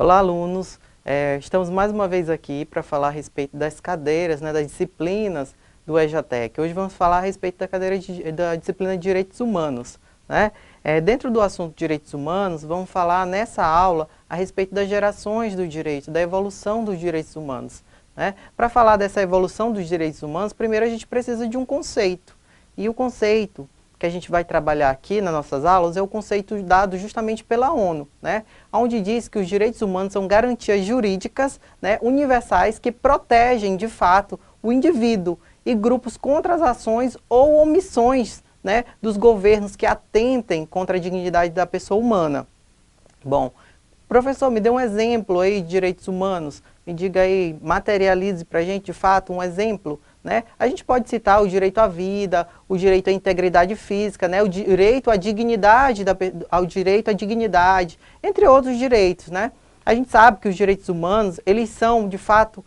Olá, alunos! Estamos mais uma vez aqui para falar a respeito das cadeiras, das disciplinas do EJATEC. Hoje vamos falar a respeito da disciplina de Direitos Humanos. Dentro do assunto Direitos Humanos, vamos falar nessa aula a respeito das gerações do direito, da evolução dos direitos humanos. Para falar dessa evolução dos direitos humanos, primeiro a gente precisa de um conceito. E o conceito que a gente vai trabalhar aqui nas nossas aulas é o conceito dado justamente pela ONU, onde diz que os direitos humanos são garantias jurídicas universais que protegem, de fato, o indivíduo e grupos contra as ações ou omissões dos governos que atentem contra a dignidade da pessoa humana. Bom, professor, me dê um exemplo aí de direitos humanos, me diga aí, materialize para a gente, de fato, um exemplo. A gente pode citar o direito à vida, o direito à integridade física, o direito à dignidade, ao direito à dignidade, entre outros direitos. A gente sabe que os direitos humanos, eles são, de fato,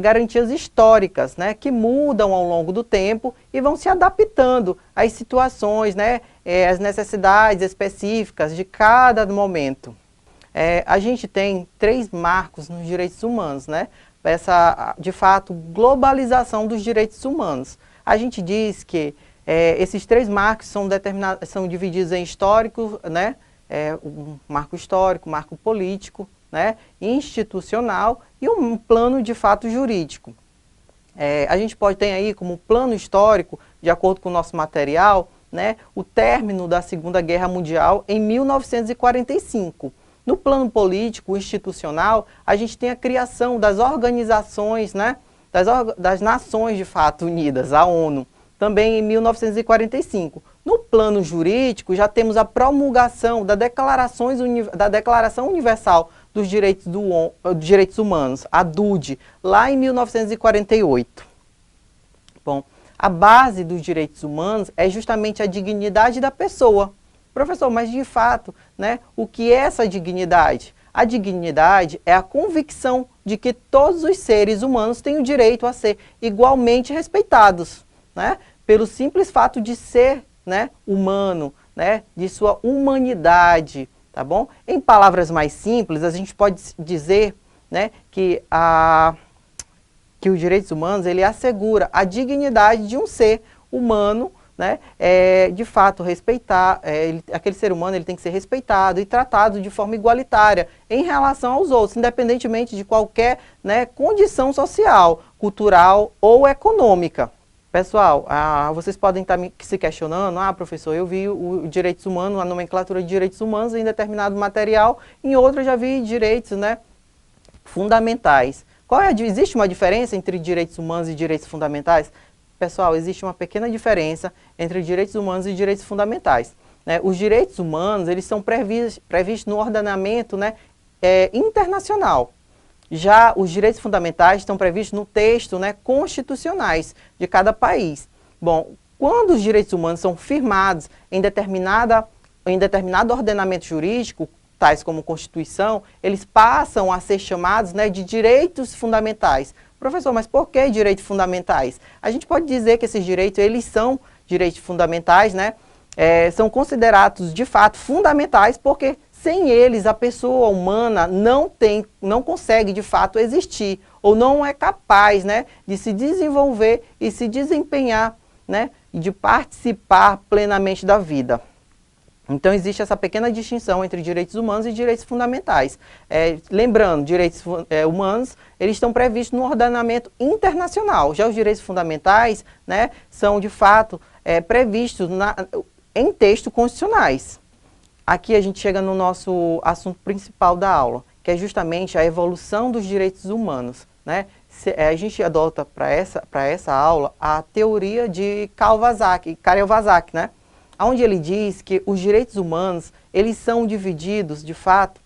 garantias históricas, que mudam ao longo do tempo e vão se adaptando às situações, às necessidades específicas de cada momento. A gente tem 3 marcos nos direitos humanos, essa, de fato, globalização dos direitos humanos. A gente diz que esses 3 marcos são divididos em histórico, um marco histórico, marco político, institucional e um plano, de fato, jurídico. A gente pode ter aí como plano histórico, de acordo com o nosso material, o término da Segunda Guerra Mundial em 1945. No plano político, institucional, a gente tem a criação das organizações, das Nações, de fato, Unidas, a ONU, também em 1945. No plano jurídico, já temos a promulgação da Declaração Universal dos Direitos Humanos, a DUD, lá em 1948. Bom, a base dos direitos humanos é justamente a dignidade da pessoa. Professor, mas de fato, o que é essa dignidade? A dignidade é a convicção de que todos os seres humanos têm o direito a ser igualmente respeitados, pelo simples fato de ser humano, de sua humanidade, tá bom? Em palavras mais simples, a gente pode dizer que os direitos humanos ele assegura a dignidade de um ser humano, de fato respeitar, aquele ser humano ele tem que ser respeitado e tratado de forma igualitária em relação aos outros, independentemente de qualquer condição social, cultural ou econômica. Pessoal, vocês podem estar se questionando, professor, eu vi o direitos humanos, a nomenclatura de direitos humanos em determinado material, em outro eu já vi direitos fundamentais. Existe uma diferença entre direitos humanos e direitos fundamentais? Pessoal, existe uma pequena diferença entre direitos humanos e direitos fundamentais. Os direitos humanos, eles são previstos no ordenamento internacional. Já os direitos fundamentais estão previstos no texto constitucionais de cada país. Bom, quando os direitos humanos são firmados em determinado ordenamento jurídico, tais como Constituição, eles passam a ser chamados de direitos fundamentais. Professor, mas por que direitos fundamentais? A gente pode dizer que esses direitos, eles são direitos fundamentais, são considerados de fato fundamentais porque sem eles a pessoa humana não consegue de fato existir ou não é capaz de se desenvolver e se desempenhar e de participar plenamente da vida. Então, existe essa pequena distinção entre direitos humanos e direitos fundamentais. Lembrando, direitos humanos, eles estão previstos no ordenamento internacional. Já os direitos fundamentais, são, de fato, previstos em textos constitucionais. Aqui a gente chega no nosso assunto principal da aula, que é justamente a evolução dos direitos humanos. A gente adota para essa aula a teoria de Karel Vazak, onde ele diz que os direitos humanos, eles são divididos, de fato,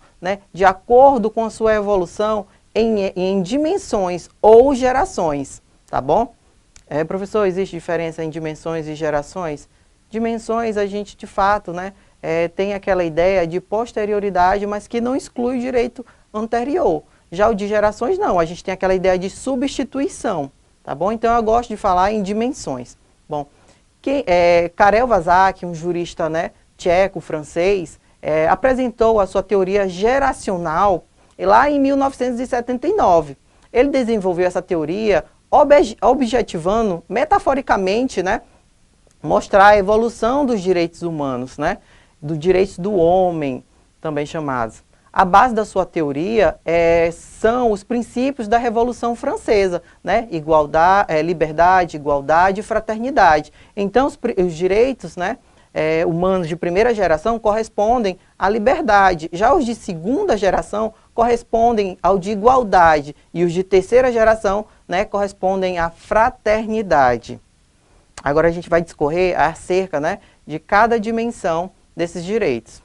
de acordo com a sua evolução em dimensões ou gerações, tá bom? Professor, existe diferença em dimensões e gerações? Dimensões, a gente, de fato, tem aquela ideia de posterioridade, mas que não exclui o direito anterior. Já o de gerações, não, a gente tem aquela ideia de substituição, tá bom? Então, eu gosto de falar em dimensões. Bom, Karel Vazak, um jurista tcheco-francês, apresentou a sua teoria geracional lá em 1979. Ele desenvolveu essa teoria objetivando, metaforicamente, né, mostrar a evolução dos direitos humanos, né, dos direitos do homem, também chamados. A base da sua teoria são os princípios da Revolução Francesa, né? Igualdade, liberdade, igualdade e fraternidade. Então, os direitos, né, humanos de primeira geração correspondem à liberdade. Já os de segunda geração correspondem ao de igualdade. E os de terceira geração, né, correspondem à fraternidade. Agora a gente vai discorrer acerca, né, de cada dimensão desses direitos.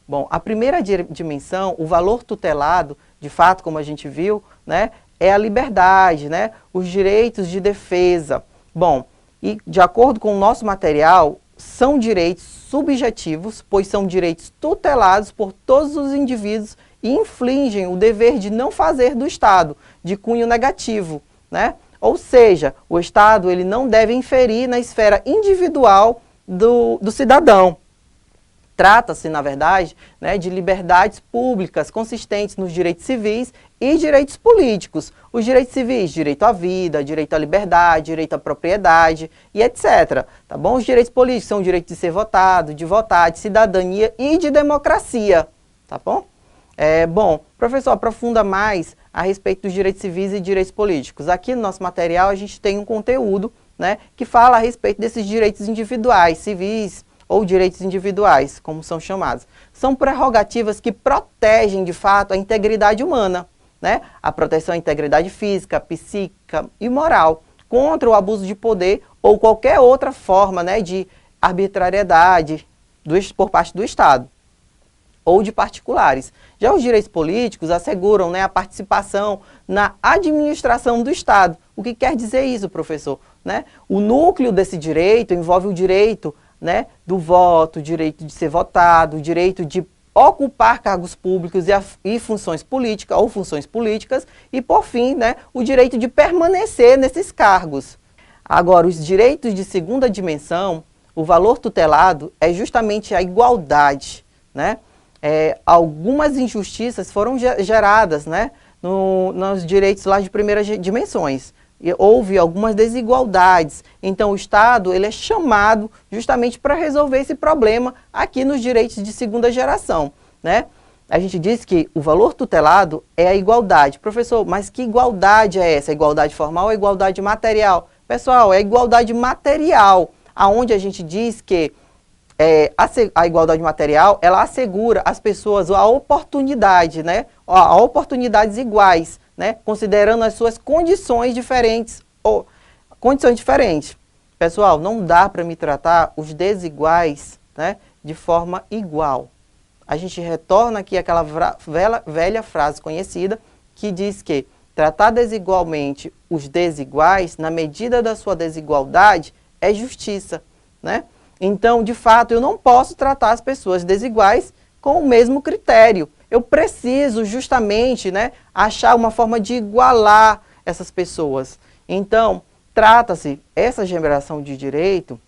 Bom, a primeira dimensão, o valor tutelado, de fato, como a gente viu, né, é a liberdade, né, os direitos de defesa. Bom, e de acordo com o nosso material, são direitos subjetivos, pois são direitos tutelados por todos os indivíduos e infligem o dever de não fazer do Estado, de cunho negativo, né? Ou seja, o Estado ele não deve inferir na esfera individual do cidadão. Trata-se, na verdade, né, de liberdades públicas consistentes nos direitos civis e direitos políticos. Os direitos civis, direito à vida, direito à liberdade, direito à propriedade e etc. Tá bom? Os direitos políticos são o direito de ser votado, de votar, de cidadania e de democracia. Tá bom? Bom, professor, aprofunda mais a respeito dos direitos civis e direitos políticos. Aqui no nosso material a gente tem um conteúdo, né, que fala a respeito desses direitos individuais, civis, ou direitos individuais, como são chamados. São prerrogativas que protegem, de fato, a integridade humana, né? A proteção à integridade física, psíquica e moral, contra o abuso de poder ou qualquer outra forma, né, de arbitrariedade por parte do Estado ou de particulares. Já os direitos políticos asseguram, né, a participação na administração do Estado. O que quer dizer isso, professor? Né? O núcleo desse direito envolve o direito, né, do voto, o direito de ser votado, o direito de ocupar cargos públicos e funções políticas ou funções políticas e, por fim, né, o direito de permanecer nesses cargos. Agora, os direitos de segunda dimensão, o valor tutelado é justamente a igualdade, né? Algumas injustiças foram geradas, né, nos direitos lá de primeiras dimensões. Houve algumas desigualdades, então o Estado ele é chamado justamente para resolver esse problema aqui nos direitos de segunda geração, né? A gente diz que o valor tutelado é a igualdade. Professor, mas que igualdade é essa? A igualdade formal ou a igualdade material? Pessoal, é a igualdade material, aonde a gente diz que a igualdade material, ela assegura às pessoas a oportunidade, né? A oportunidades iguais, né, considerando as suas condições diferentes. Pessoal, não dá para me tratar os desiguais, né, de forma igual. A gente retorna aqui àquela velha frase conhecida que diz que tratar desigualmente os desiguais, na medida da sua desigualdade, é justiça, né? Então, de fato, eu não posso tratar as pessoas desiguais com o mesmo critério. Eu preciso justamente, né, achar uma forma de igualar essas pessoas. Então, trata-se, essa geração de direito,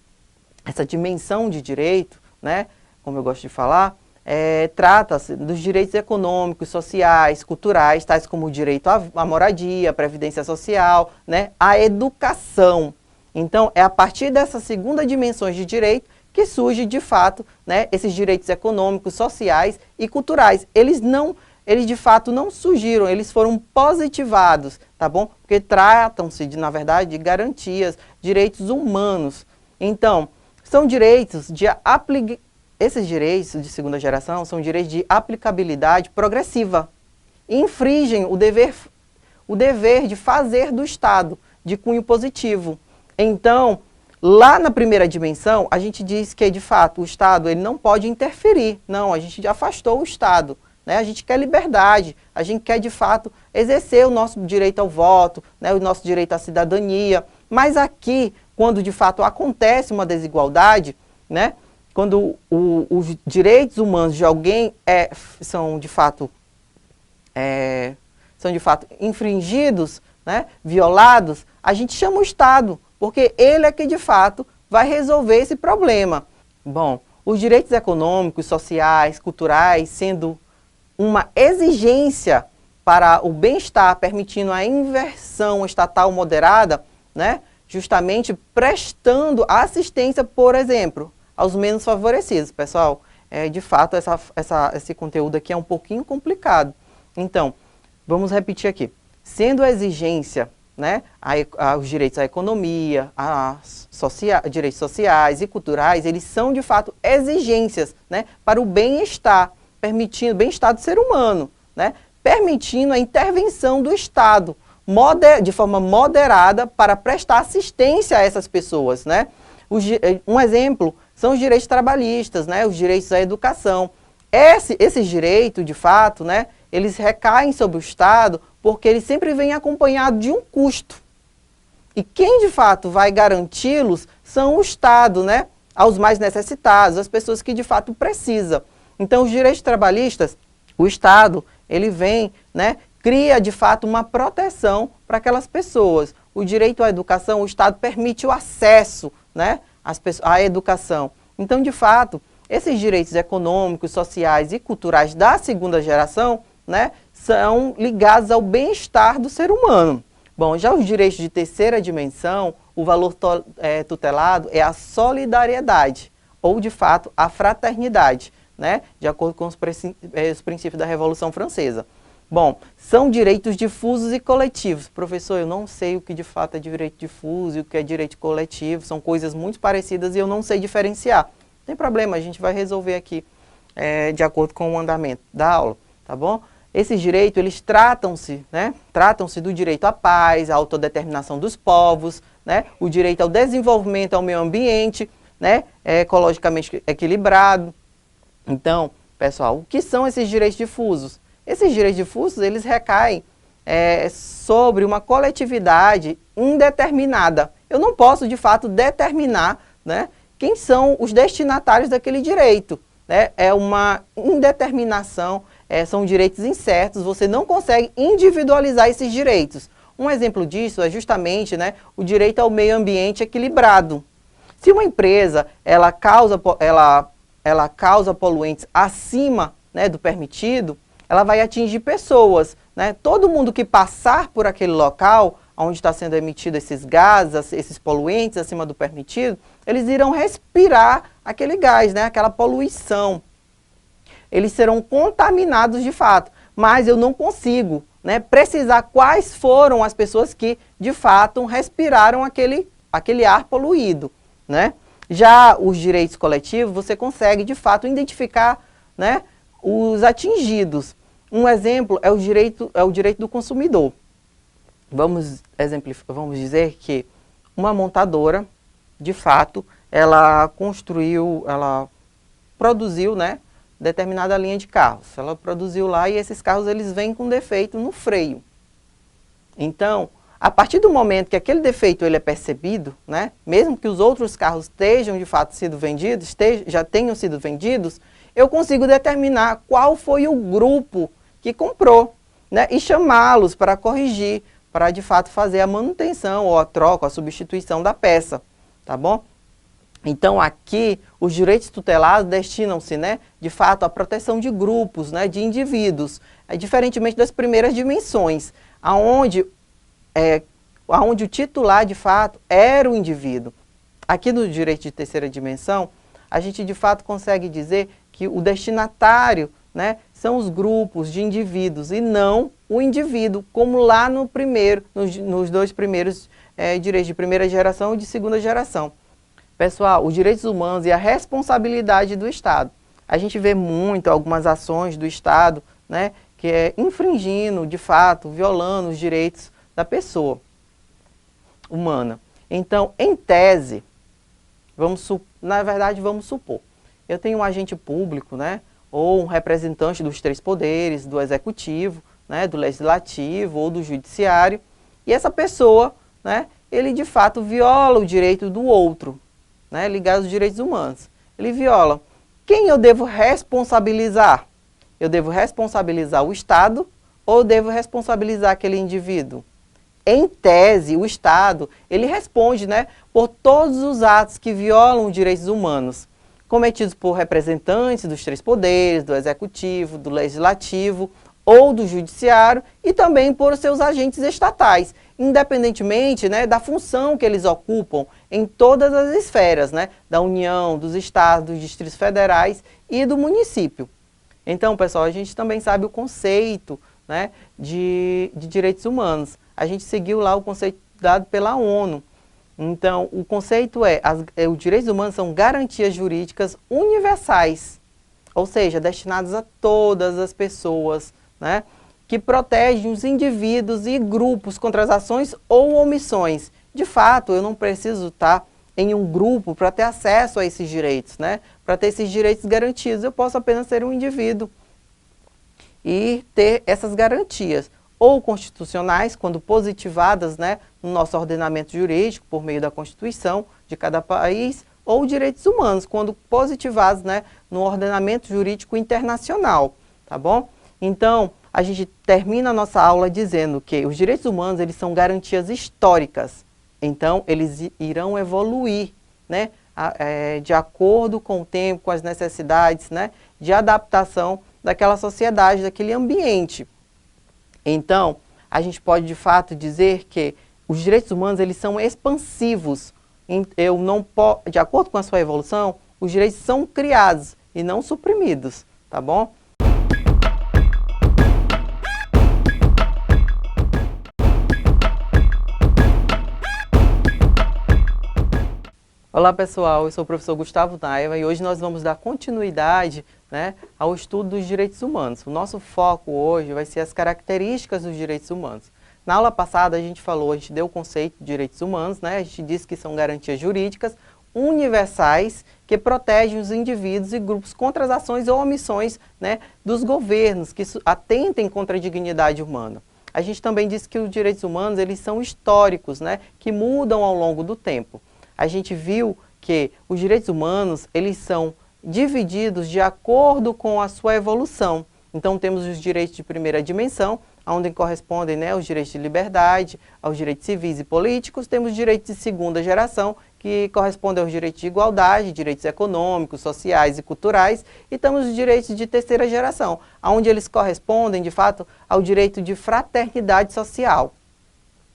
essa dimensão de direito, né, como eu gosto de falar, trata-se dos direitos econômicos, sociais, culturais, tais como o direito à moradia, à previdência social, né, à educação. Então, é a partir dessas segunda dimensões de direito que surge, de fato, né, esses direitos econômicos, sociais e culturais. Eles de fato não surgiram, eles foram positivados, tá bom? Porque tratam-se, na verdade, de garantias, direitos humanos. Então, são direitos esses direitos de segunda geração são direitos de aplicabilidade progressiva. Infringem o dever de fazer do Estado, de cunho positivo. Então, lá na primeira dimensão, a gente diz que, de fato, o Estado ele não pode interferir. Não, a gente já afastou o Estado, né? A gente quer liberdade, a gente quer, de fato, exercer o nosso direito ao voto, né? O nosso direito à cidadania. Mas aqui, quando, de fato, acontece uma desigualdade, né? Quando os direitos humanos de alguém são, de fato, infringidos, né? Violados, a gente chama o Estado, porque ele é que, de fato, vai resolver esse problema. Bom, os direitos econômicos, sociais, culturais, sendo uma exigência para o bem-estar, permitindo a inversão estatal moderada, né, justamente prestando assistência, por exemplo, aos menos favorecidos. Pessoal, de fato, esse conteúdo aqui é um pouquinho complicado. Então, vamos repetir aqui. Sendo a exigência, né, os direitos à economia, direitos sociais e culturais, eles são, de fato, exigências, né, para o bem-estar, permitindo o bem-estar do ser humano, né, permitindo a intervenção do Estado de forma moderada para prestar assistência a essas pessoas, né. Um exemplo são os direitos trabalhistas, né, os direitos à educação. Esses direitos, de fato, né, eles recaem sobre o Estado porque eles sempre vêm acompanhados de um custo. E quem, de fato, vai garanti-los são o Estado, né, aos mais necessitados, às pessoas que, de fato, precisam. Então, os direitos trabalhistas, o Estado, ele vem, né, cria, de fato, uma proteção para aquelas pessoas. O direito à educação, o Estado permite o acesso, né, à educação. Então, de fato, esses direitos econômicos, sociais e culturais da segunda geração, né, são ligados ao bem-estar do ser humano. Bom, já os direitos de terceira dimensão, o valor tutelado é a solidariedade, ou, de fato, a fraternidade, né, de acordo com os princípios da Revolução Francesa. Bom, são direitos difusos e coletivos. Professor, eu não sei o que de fato é direito difuso e o que é direito coletivo, são coisas muito parecidas e eu não sei diferenciar. Não tem problema, a gente vai resolver aqui de acordo com o andamento da aula, tá bom? Esses direitos, eles tratam-se, né? Tratam-se do direito à paz, à autodeterminação dos povos, né? O direito ao desenvolvimento ao meio ambiente, né? Ecologicamente equilibrado. Então, pessoal, o que são esses direitos difusos? Esses direitos difusos, eles recaem sobre uma coletividade indeterminada. Eu não posso, de fato, determinar, né, quem são os destinatários daquele direito, né? É uma indeterminação, são direitos incertos, você não consegue individualizar esses direitos. Um exemplo disso é justamente, né, o direito ao meio ambiente equilibrado. Se uma empresa ela causa poluentes acima, né, do permitido, ela vai atingir pessoas, né? Todo mundo que passar por aquele local onde está sendo emitido esses gases, esses poluentes acima do permitido, eles irão respirar aquele gás, né? Aquela poluição. Eles serão contaminados de fato, mas eu não consigo, né, precisar quais foram as pessoas que de fato respiraram aquele ar poluído, né? Já os direitos coletivos, você consegue de fato identificar, né, os atingidos. Um exemplo é o direito do consumidor. Vamos dizer que uma montadora, de fato, ela produziu, né, determinada linha de carros. Ela produziu lá e esses carros eles vêm com defeito no freio. Então, a partir do momento que aquele defeito ele é percebido, né, mesmo que os outros carros estejam de fato sido vendidos, já tenham sido vendidos, eu consigo determinar qual foi o grupo que comprou, né, e chamá-los para corrigir, para de fato fazer a manutenção ou a troca, a substituição da peça, tá bom? Então aqui os direitos tutelados destinam-se, né, de fato à proteção de grupos, né, de indivíduos, diferentemente das primeiras dimensões, aonde o titular de fato era o indivíduo. Aqui no direito de terceira dimensão, a gente de fato consegue dizer que o destinatário, né, são os grupos de indivíduos e não o indivíduo, como lá nos dois primeiros direitos de primeira geração e de segunda geração. Pessoal, os direitos humanos e a responsabilidade do Estado. A gente vê muito algumas ações do Estado, né, que é infringindo, de fato, violando os direitos da pessoa humana. Então, em tese, vamos supor, eu tenho um agente público, né, ou um representante dos três poderes, do executivo, né, do legislativo ou do judiciário, e essa pessoa, né, ele de fato viola o direito do outro, né, ligado aos direitos humanos. Ele viola. Quem eu devo responsabilizar? Eu devo responsabilizar o Estado ou devo responsabilizar aquele indivíduo? Em tese, o Estado, ele responde, né, por todos os atos que violam os direitos humanos, cometidos por representantes dos três poderes, do executivo, do legislativo ou do judiciário e também por seus agentes estatais, independentemente, né, da função que eles ocupam em todas as esferas, né, da União, dos estados, dos distritos federais e do município. Então, pessoal, a gente também sabe o conceito, né, de direitos humanos. A gente seguiu lá o conceito dado pela ONU. Então, o conceito os direitos humanos são garantias jurídicas universais, ou seja, destinadas a todas as pessoas, né, que protegem os indivíduos e grupos contra as ações ou omissões. De fato, eu não preciso estar em um grupo para ter acesso a esses direitos, né, para ter esses direitos garantidos. Eu posso apenas ser um indivíduo e ter essas garantias, ou constitucionais, quando positivadas, né, no nosso ordenamento jurídico, por meio da Constituição de cada país, ou direitos humanos, quando positivados, né, no ordenamento jurídico internacional, tá bom? Então, a gente termina a nossa aula dizendo que os direitos humanos, eles são garantias históricas, então eles irão evoluir, né, de acordo com o tempo, com as necessidades, né, de adaptação daquela sociedade, daquele ambiente. Então, a gente pode de fato dizer que os direitos humanos, eles são expansivos. De acordo com a sua evolução, os direitos são criados e não suprimidos, tá bom? Olá pessoal, eu sou o professor Gustavo Naiva e hoje nós vamos dar continuidade, né, ao estudo dos direitos humanos. O nosso foco hoje vai ser as características dos direitos humanos. Na aula passada a gente deu o conceito de direitos humanos, né, a gente disse que são garantias jurídicas universais que protegem os indivíduos e grupos contra as ações ou omissões, né, dos governos que atentem contra a dignidade humana. A gente também disse que os direitos humanos, eles são históricos, né, que mudam ao longo do tempo. A gente viu que os direitos humanos, eles são divididos de acordo com a sua evolução. Então, temos os direitos de primeira dimensão, onde correspondem, né, os direitos de liberdade, aos direitos civis e políticos. Temos os direitos de segunda geração, que correspondem aos direitos de igualdade, direitos econômicos, sociais e culturais. E temos os direitos de terceira geração, onde eles correspondem, de fato, ao direito de fraternidade social.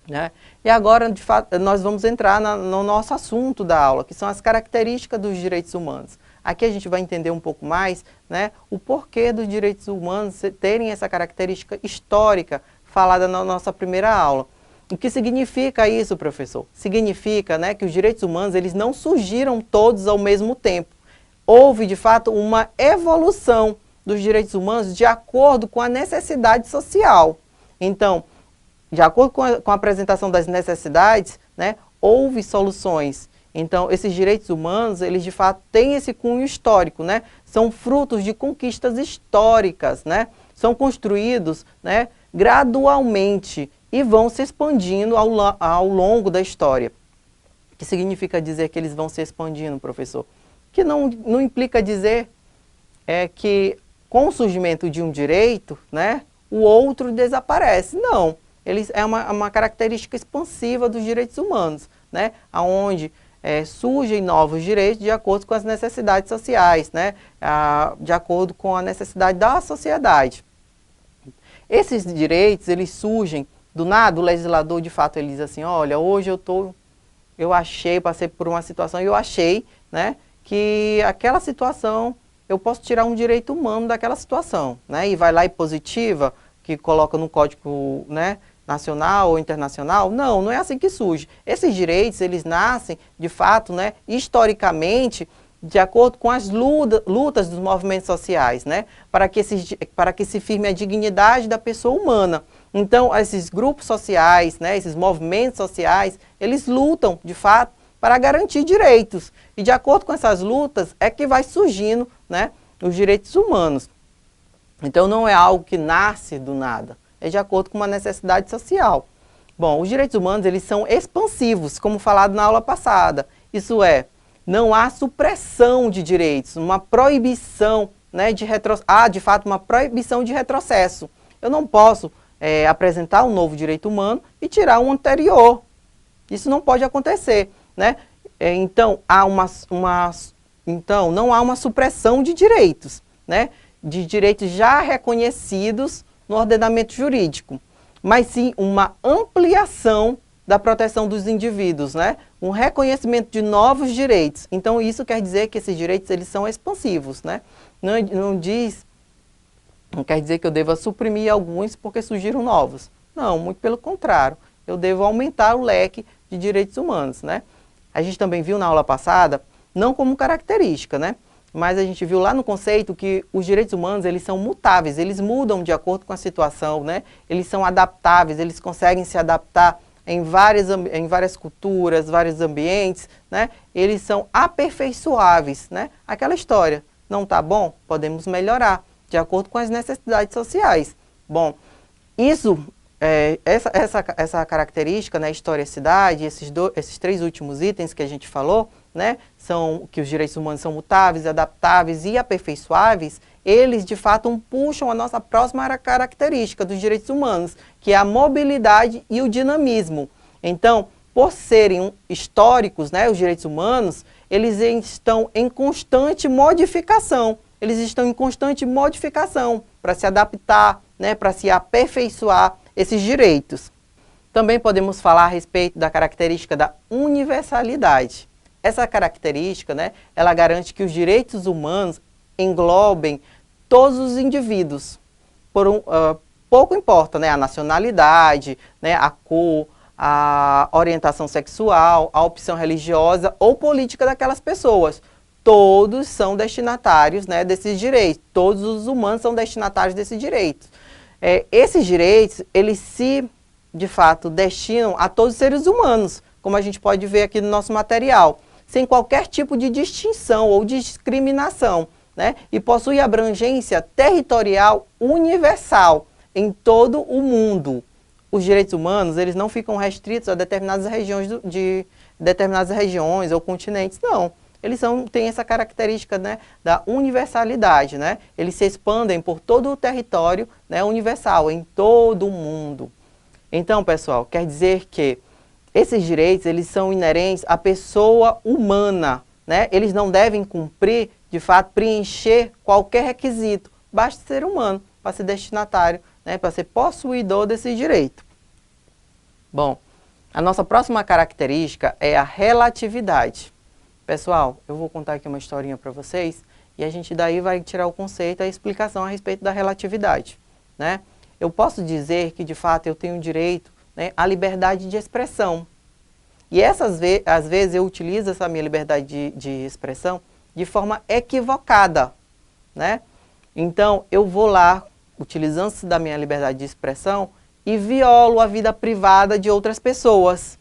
Né? E agora, de fato, nós vamos entrar no nosso assunto da aula, que são as características dos direitos humanos. Aqui a gente vai entender um pouco mais, né, o porquê dos direitos humanos terem essa característica histórica falada na nossa primeira aula. O que significa isso, professor? Significa, né, que os direitos humanos, eles não surgiram todos ao mesmo tempo. Houve, de fato, uma evolução dos direitos humanos de acordo com a necessidade social. Então, de acordo com a apresentação das necessidades, né, houve soluções. Então, esses direitos humanos, eles de fato têm esse cunho histórico, né? São frutos de conquistas históricas, né? São construídos, né, gradualmente e vão se expandindo ao longo da história. O que significa dizer que eles vão se expandindo, professor? Que não implica dizer que com o surgimento de um direito, né, o outro desaparece. Não. É uma característica expansiva dos direitos humanos, né? Onde surgem novos direitos de acordo com as necessidades sociais, né? De acordo com a necessidade da sociedade. Esses direitos, eles surgem do nada. O legislador, de fato, ele diz assim, olha, hoje passei por uma situação e eu achei, né, que aquela situação, eu posso tirar um direito humano daquela situação, né? E vai lá e positiva, que coloca no código, né, nacional ou internacional. Não é assim que surge. Esses direitos, eles nascem, de fato, né, historicamente, de acordo com as lutas dos movimentos sociais, né, para que se firme a dignidade da pessoa humana. Então, esses grupos sociais, né, esses movimentos sociais, eles lutam, de fato, para garantir direitos. E de acordo com essas lutas, é que vai surgindo, né, os direitos humanos. Então, não é algo que nasce do nada. É de acordo com uma necessidade social. Bom, os direitos humanos, eles são expansivos, como falado na aula passada. Isso é, não há supressão de direitos, uma proibição, né, de fato, uma proibição de retrocesso. Eu não posso apresentar um novo direito humano e tirar um anterior. Isso não pode acontecer, né? Então, não há uma supressão de direitos, né, de direitos já reconhecidos no ordenamento jurídico, mas sim uma ampliação da proteção dos indivíduos, né? Um reconhecimento de novos direitos. Então, isso quer dizer que esses direitos eles são expansivos, né? Não quer dizer que eu deva suprimir alguns porque surgiram novos. Não, muito pelo contrário. Eu devo aumentar o leque de direitos humanos, né? A gente também viu na aula passada, não como característica, né? Mas a gente viu lá no conceito que os direitos humanos, eles são mutáveis, eles mudam de acordo com a situação, né? Eles são adaptáveis, eles conseguem se adaptar em várias culturas, vários ambientes, né? Eles são aperfeiçoáveis, né? Aquela história, não tá bom? Podemos melhorar, de acordo com as necessidades sociais. Bom, isso, essa característica, né, historicidade, esses 3 últimos itens que a gente falou, né, são que os direitos humanos são mutáveis, adaptáveis e aperfeiçoáveis, eles de fato puxam a nossa próxima característica dos direitos humanos, que é a mobilidade e o dinamismo. Então, por serem históricos, né, os direitos humanos, eles estão em constante modificação. Eles estão em constante modificação para se adaptar, né, para se aperfeiçoar esses direitos. Também podemos falar a respeito da característica da universalidade. Essa característica, né, ela garante que os direitos humanos englobem todos os indivíduos. Pouco importa, né, a nacionalidade, né, a cor, a orientação sexual, a opção religiosa ou política daquelas pessoas. Todos são destinatários, né, desses direitos. Todos os humanos são destinatários desses direitos. Esses direitos, eles se, de fato, destinam a todos os seres humanos, como a gente pode ver aqui no nosso material, sem qualquer tipo de distinção ou discriminação, né? E possui abrangência territorial universal em todo o mundo. Os direitos humanos, eles não ficam restritos a determinadas regiões ou continentes, não. Eles têm essa característica, né, da universalidade, né? Eles se expandem por todo o território, né, universal, em todo o mundo. Então, pessoal, quer dizer que esses direitos, eles são inerentes à pessoa humana, né? Eles não devem cumprir, de fato, preencher qualquer requisito. Basta ser humano para ser destinatário, né, para ser possuidor desse direito. Bom, a nossa próxima característica é a relatividade. Pessoal, eu vou contar aqui uma historinha para vocês e a gente daí vai tirar o conceito e a explicação a respeito da relatividade, né? Eu posso dizer que, de fato, eu tenho direito, né, à liberdade de expressão. E às vezes eu utilizo essa minha liberdade de expressão de forma equivocada, né? Então, eu vou lá, utilizando-se da minha liberdade de expressão, e violo a vida privada de outras pessoas.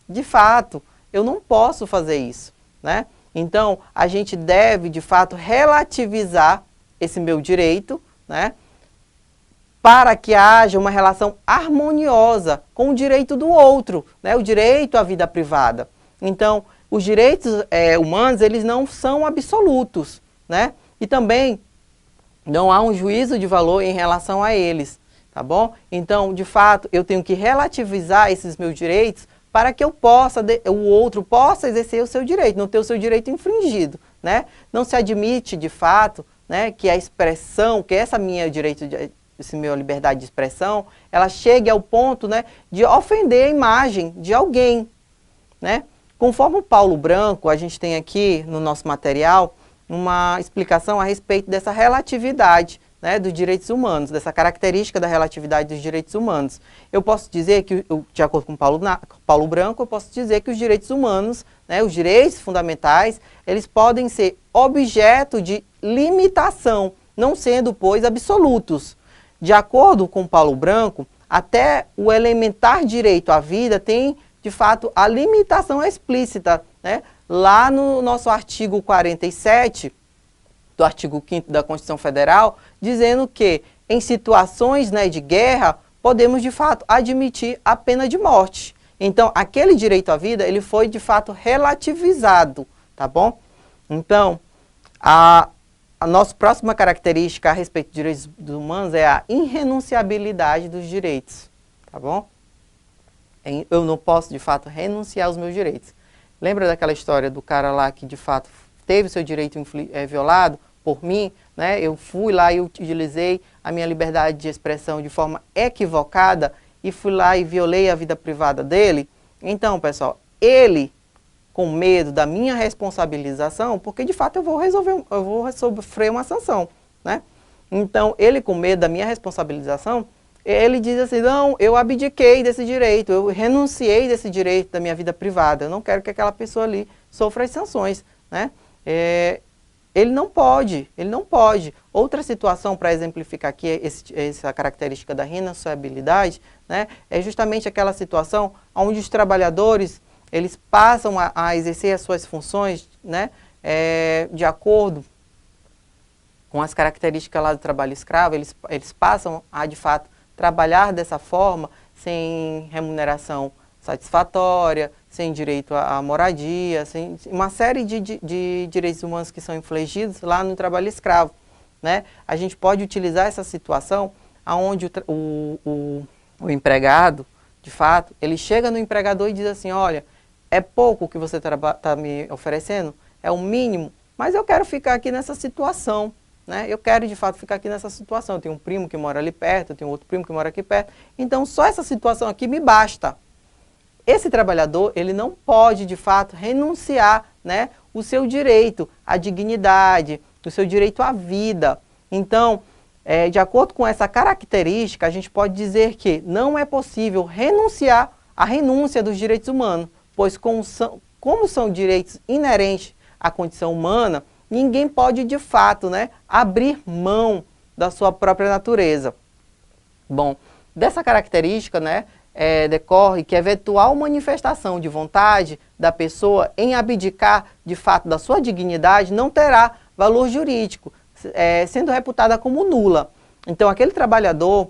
De fato, eu não posso fazer isso, né? Então, a gente deve, de fato, relativizar esse meu direito, né, para que haja uma relação harmoniosa com o direito do outro, né, o direito à vida privada. Então, os direitos humanos, eles não são absolutos, né? E também não há um juízo de valor em relação a eles, tá bom? Então, de fato, eu tenho que relativizar esses meus direitos para que o outro possa exercer o seu direito, não ter o seu direito infringido, né? Não se admite, de fato, né, que a expressão, que essa minha liberdade de expressão, ela chegue ao ponto, né, de ofender a imagem de alguém, né? Conforme o Paulo Branco, a gente tem aqui no nosso material uma explicação a respeito dessa relatividade, né, dos direitos humanos, dessa característica da relatividade dos direitos humanos. Eu posso dizer que, de acordo com Paulo Branco, eu posso dizer que os direitos humanos, né, os direitos fundamentais, eles podem ser objeto de limitação, não sendo, pois, absolutos. De acordo com Paulo Branco, até o elementar direito à vida tem, de fato, a limitação explícita, né? Lá no nosso artigo 47, do artigo 5º da Constituição Federal, dizendo que em situações, né, de guerra, podemos, de fato, admitir a pena de morte. Então, aquele direito à vida, ele foi, de fato, relativizado, tá bom? Então, a nossa próxima característica a respeito dos direitos humanos é a irrenunciabilidade dos direitos, tá bom? Eu não posso, de fato, renunciar aos meus direitos. Lembra daquela história do cara lá que, de fato, teve seu direito violado? por mim, né? Eu fui lá e utilizei a minha liberdade de expressão de forma equivocada e fui lá e violei a vida privada dele. Então, pessoal, ele com medo da minha responsabilização, porque de fato eu vou sofrer uma sanção, né? Então, ele com medo da minha responsabilização, ele diz assim, não, eu abdiquei desse direito, eu renunciei desse direito da minha vida privada, eu não quero que aquela pessoa ali sofra as sanções, né? Ele não pode, ele não pode. Outra situação para exemplificar aqui essa característica da renunciabilidade, né, é justamente aquela situação onde os trabalhadores, eles passam a exercer as suas funções, né, de acordo com as características lá do trabalho escravo, eles passam a, de fato, trabalhar dessa forma, sem remuneração satisfatória, sem direito à moradia, sem uma série de direitos humanos que são infligidos lá no trabalho escravo, né? A gente pode utilizar essa situação onde o empregado, de fato, ele chega no empregador e diz assim, olha, é pouco que você está me oferecendo, é o mínimo, mas eu quero ficar aqui nessa situação, né? Eu quero, de fato, ficar aqui nessa situação. Eu tenho um primo que mora ali perto, eu tenho outro primo que mora aqui perto, então só essa situação aqui me basta. Esse trabalhador, ele não pode, de fato, renunciar, né, o seu direito à dignidade, o seu direito à vida. Então, de acordo com essa característica, a gente pode dizer que não é possível renunciar à renúncia dos direitos humanos, pois como são direitos inerentes à condição humana, ninguém pode, de fato, né, abrir mão da sua própria natureza. Bom, dessa característica, né, decorre que a eventual manifestação de vontade da pessoa em abdicar, de fato, da sua dignidade não terá valor jurídico, sendo reputada como nula. Então, aquele trabalhador,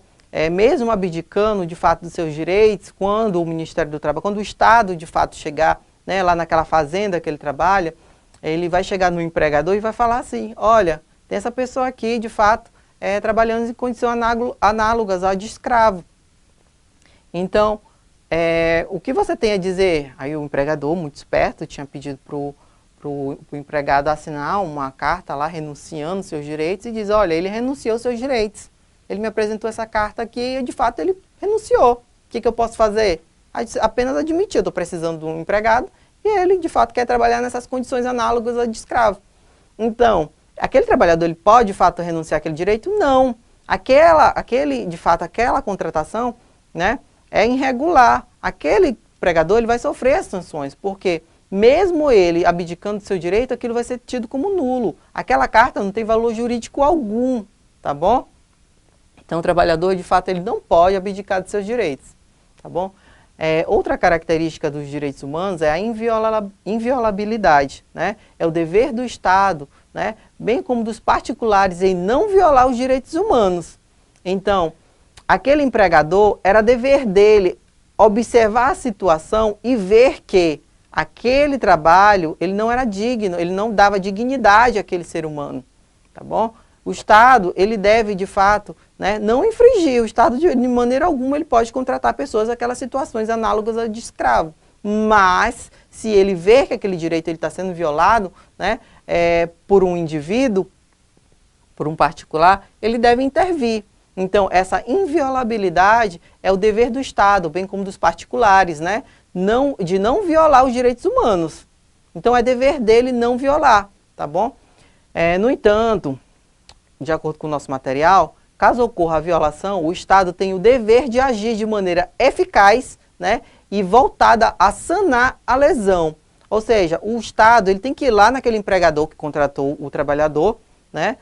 mesmo abdicando, de fato, dos seus direitos, quando o Ministério do Trabalho, quando o Estado, de fato, chegar, né, lá naquela fazenda que ele trabalha, ele vai chegar no empregador e vai falar assim, olha, tem essa pessoa aqui, de fato, trabalhando em condições análogas à de escravo. Então, o que você tem a dizer? Aí o empregador, muito esperto, tinha pedido para o empregado assinar uma carta lá, renunciando seus direitos, e diz, olha, ele renunciou seus direitos. Ele me apresentou essa carta aqui e, de fato, ele renunciou. O que eu posso fazer? Apenas admitir, eu estou precisando de um empregado, e ele, de fato, quer trabalhar nessas condições análogas a de escravo. Então, aquele trabalhador, ele pode, de fato, renunciar àquele direito? Não. De fato, aquela contratação, né, é irregular. Aquele empregador, ele vai sofrer as sanções, porque mesmo ele abdicando do seu direito, aquilo vai ser tido como nulo. Aquela carta não tem valor jurídico algum, tá bom? Então, o trabalhador, de fato, ele não pode abdicar dos seus direitos, tá bom? Outra característica dos direitos humanos é a inviolabilidade, né? É o dever do Estado, né, bem como dos particulares, em não violar os direitos humanos. Então, aquele empregador, era dever dele observar a situação e ver que aquele trabalho, ele não era digno, ele não dava dignidade àquele ser humano, tá bom? O Estado, ele deve, de fato, né, não infringir. O Estado, de maneira alguma, ele pode contratar pessoas naquelas situações análogas a de escravo. Mas, se ele ver que aquele direito está sendo violado, né, por um indivíduo, por um particular, ele deve intervir. Então, essa inviolabilidade é o dever do Estado, bem como dos particulares, né, de não violar os direitos humanos. Então, é dever dele não violar, tá bom? No entanto, de acordo com o nosso material, caso ocorra a violação, o Estado tem o dever de agir de maneira eficaz, né, e voltada a sanar a lesão. Ou seja, o Estado, ele tem que ir lá naquele empregador que contratou o trabalhador, né,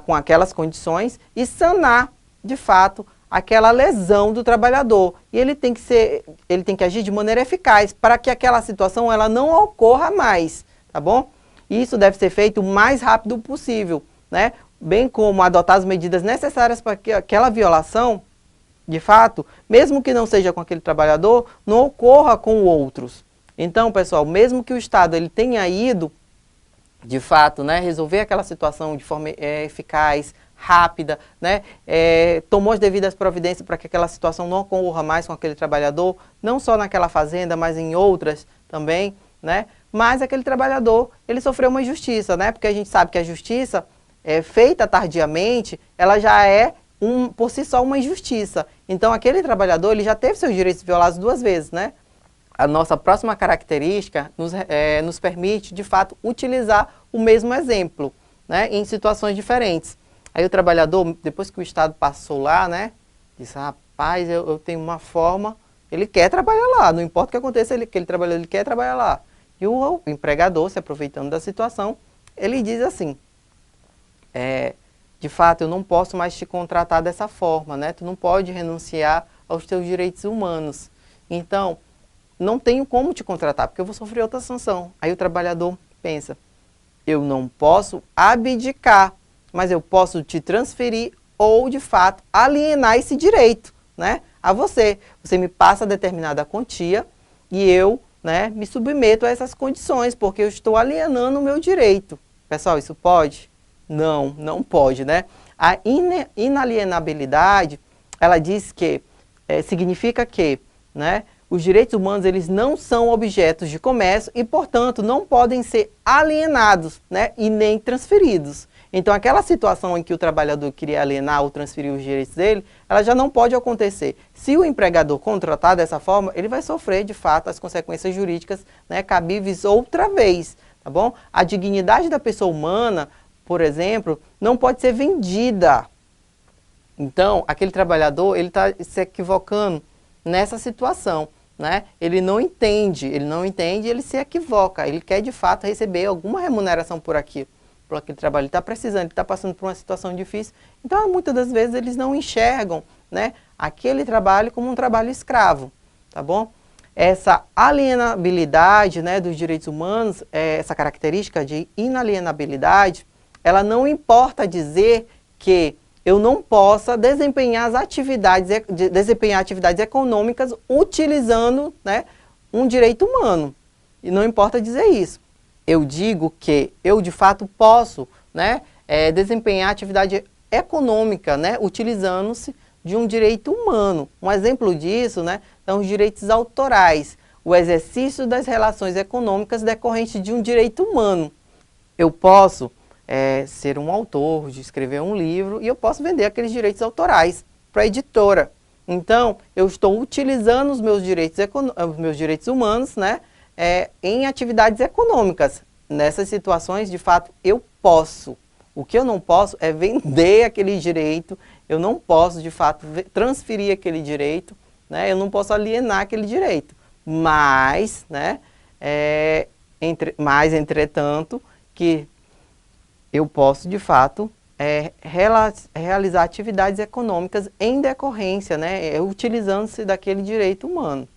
com aquelas condições, e sanar, de fato, aquela lesão do trabalhador. E ele tem que agir de maneira eficaz para que aquela situação ela não ocorra mais, tá bom? E isso deve ser feito o mais rápido possível, né? Bem como adotar as medidas necessárias para que aquela violação, de fato, mesmo que não seja com aquele trabalhador, não ocorra com outros. Então, pessoal, mesmo que o Estado ele tenha ido, de fato, né, resolver aquela situação de forma eficaz, rápida, né, tomou as devidas providências para que aquela situação não ocorra mais com aquele trabalhador, não só naquela fazenda, mas em outras também, né, mas aquele trabalhador, ele sofreu uma injustiça, né, porque a gente sabe que a justiça, feita tardiamente, ela já é, por si só, uma injustiça. Então, aquele trabalhador ele já teve seus direitos violados 2 vezes, né? A nossa próxima característica nos permite, de fato, utilizar o mesmo exemplo, né, em situações diferentes. Aí o trabalhador, depois que o Estado passou lá, né, disse, rapaz, eu tenho uma forma, ele quer trabalhar lá, não importa o que aconteça, aquele trabalhador ele quer trabalhar lá. E o empregador, se aproveitando da situação, ele diz assim, de fato, eu não posso mais te contratar dessa forma, né, tu não pode renunciar aos teus direitos humanos. Então, não tenho como te contratar, porque eu vou sofrer outra sanção. Aí o trabalhador pensa, eu não posso abdicar, mas eu posso te transferir ou, de fato, alienar esse direito, né, a você. Você me passa determinada quantia e eu, né, me submeto a essas condições, porque eu estou alienando o meu direito. Pessoal, isso pode? Não, não pode, né? A inalienabilidade, ela diz que, significa que, né, os direitos humanos eles não são objetos de comércio e, portanto, não podem ser alienados, né, e nem transferidos. Então, aquela situação em que o trabalhador queria alienar ou transferir os direitos dele, ela já não pode acontecer. Se o empregador contratar dessa forma, ele vai sofrer, de fato, as consequências jurídicas, né, cabíveis outra vez, tá bom? A dignidade da pessoa humana, por exemplo, não pode ser vendida. Então, aquele trabalhador, ele está se equivocando nessa situação, né? Ele não entende, ele se equivoca, ele quer de fato receber alguma remuneração por aquele trabalho, ele está precisando, ele está passando por uma situação difícil, então muitas das vezes eles não enxergam, né, aquele trabalho como um trabalho escravo, tá bom? Essa alienabilidade, né, dos direitos humanos, essa característica de inalienabilidade, ela não importa dizer que eu não possa desempenhar atividades econômicas utilizando, né, um direito humano. E não importa dizer isso. Eu digo que eu, de fato, posso, né, desempenhar atividade econômica, né, utilizando-se de um direito humano. Um exemplo disso, né, são os direitos autorais, o exercício das relações econômicas decorrentes de um direito humano. Eu posso ser um autor, de escrever um livro, e eu posso vender aqueles direitos autorais para a editora. Então, eu estou utilizando os meus direitos humanos, né, em atividades econômicas. Nessas situações, de fato, eu posso. O que eu não posso é vender aquele direito, eu não posso, de fato, transferir aquele direito, né, eu não posso alienar aquele direito. Mas, né, entretanto, que eu posso, de fato, realizar atividades econômicas em decorrência, né, utilizando-se daquele direito humano.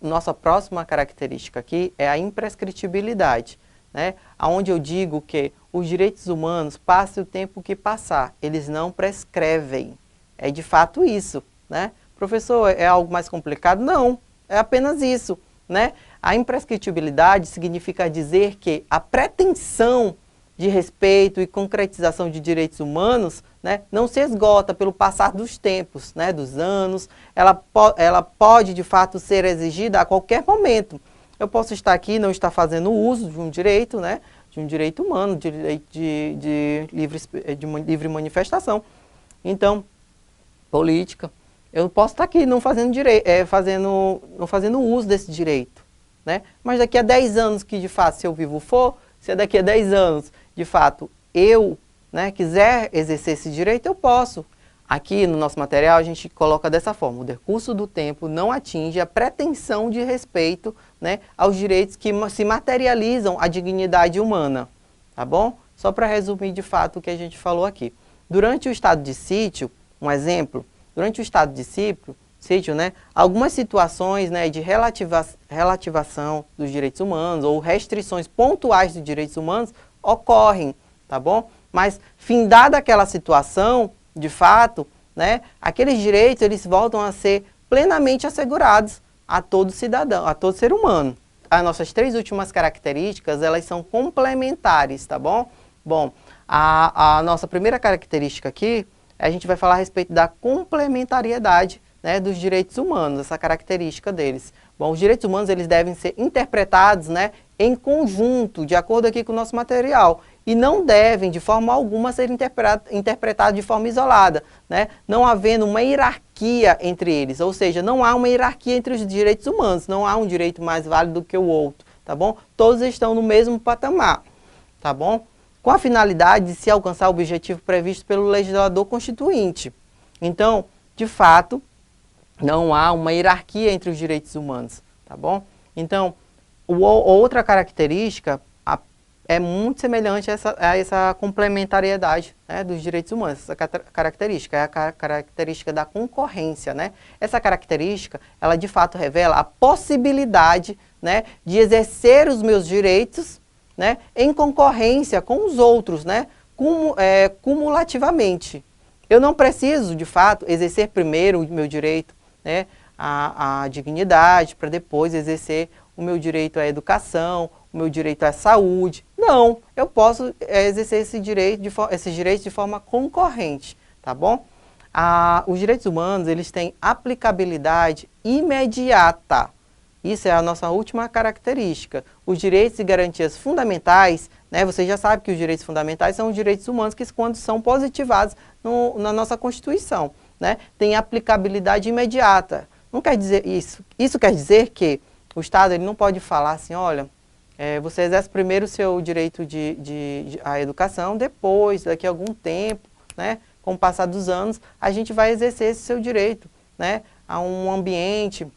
Nossa próxima característica aqui é a imprescritibilidade, né, onde eu digo que os direitos humanos, passe o tempo que passar, eles não prescrevem. É de fato isso, né? Professor, é algo mais complicado? Não, é apenas isso, né? A imprescritibilidade significa dizer que a pretensão de respeito e concretização de direitos humanos, né, não se esgota pelo passar dos tempos, né, dos anos, ela pode de fato ser exigida a qualquer momento. Eu posso estar aqui e não estar fazendo uso de um direito, né, de um direito humano, direito de livre manifestação. Então, política, eu posso estar aqui não fazendo, não fazendo uso desse direito, né, mas daqui a 10 anos que de fato, se eu vivo for, se daqui a 10 anos, de fato, eu, né, quiser exercer esse direito, eu posso. Aqui no nosso material a gente coloca dessa forma, o decurso do tempo não atinge a pretensão de respeito, né, aos direitos que se materializam a dignidade humana, tá bom? Só para resumir de fato o que a gente falou aqui. Durante o estado de sítio, um exemplo, durante o estado de sítio, né, algumas situações, né, de relativação dos direitos humanos ou restrições pontuais dos direitos humanos ocorrem, tá bom? Mas, findada aquela situação, de fato, né, aqueles direitos eles voltam a ser plenamente assegurados a todo cidadão, a todo ser humano. As nossas 3 últimas características, elas são complementares, tá bom? Bom, a nossa primeira característica aqui, a gente vai falar a respeito da complementariedade, né, dos direitos humanos, essa característica deles. Bom, os direitos humanos eles devem ser interpretados, né, em conjunto, de acordo aqui com o nosso material. e não devem, de forma alguma, ser interpretados de forma isolada, né? Não havendo uma hierarquia entre eles, ou seja, não há uma hierarquia entre os direitos humanos, não há um direito mais válido do que o outro, tá bom? Todos estão no mesmo patamar, tá bom? Com a finalidade de se alcançar o objetivo previsto pelo legislador constituinte. Então, de fato, não há uma hierarquia entre os direitos humanos, tá bom? Então, outra característica é muito semelhante a essa complementariedade, né, dos direitos humanos. Essa característica é a característica da concorrência, né? Essa característica, ela de fato revela a possibilidade, né, de exercer os meus direitos, né, em concorrência com os outros, né, cumulativamente. Eu não preciso, de fato, exercer primeiro o meu direito, né, à dignidade, para depois exercer o meu direito à educação, o meu direito à saúde. Não, eu posso exercer esses direitos de forma concorrente, tá bom? Os direitos humanos, eles têm aplicabilidade imediata. Isso é a nossa última característica. Os direitos e garantias fundamentais, né, você já sabe que os direitos fundamentais são os direitos humanos que, quando são positivados na nossa Constituição, né, tem aplicabilidade imediata. Não quer dizer isso. Isso quer dizer que o Estado ele não pode falar assim, olha, você exerce primeiro o seu direito à educação, depois, daqui a algum tempo, né, com o passar dos anos, a gente vai exercer esse seu direito, né, a um ambiente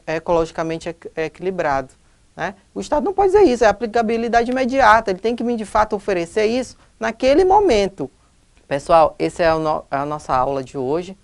ecologicamente equilibrado, né? O Estado não pode dizer isso, é aplicabilidade imediata, ele tem que de fato oferecer isso naquele momento. Pessoal, essa é a nossa aula de hoje,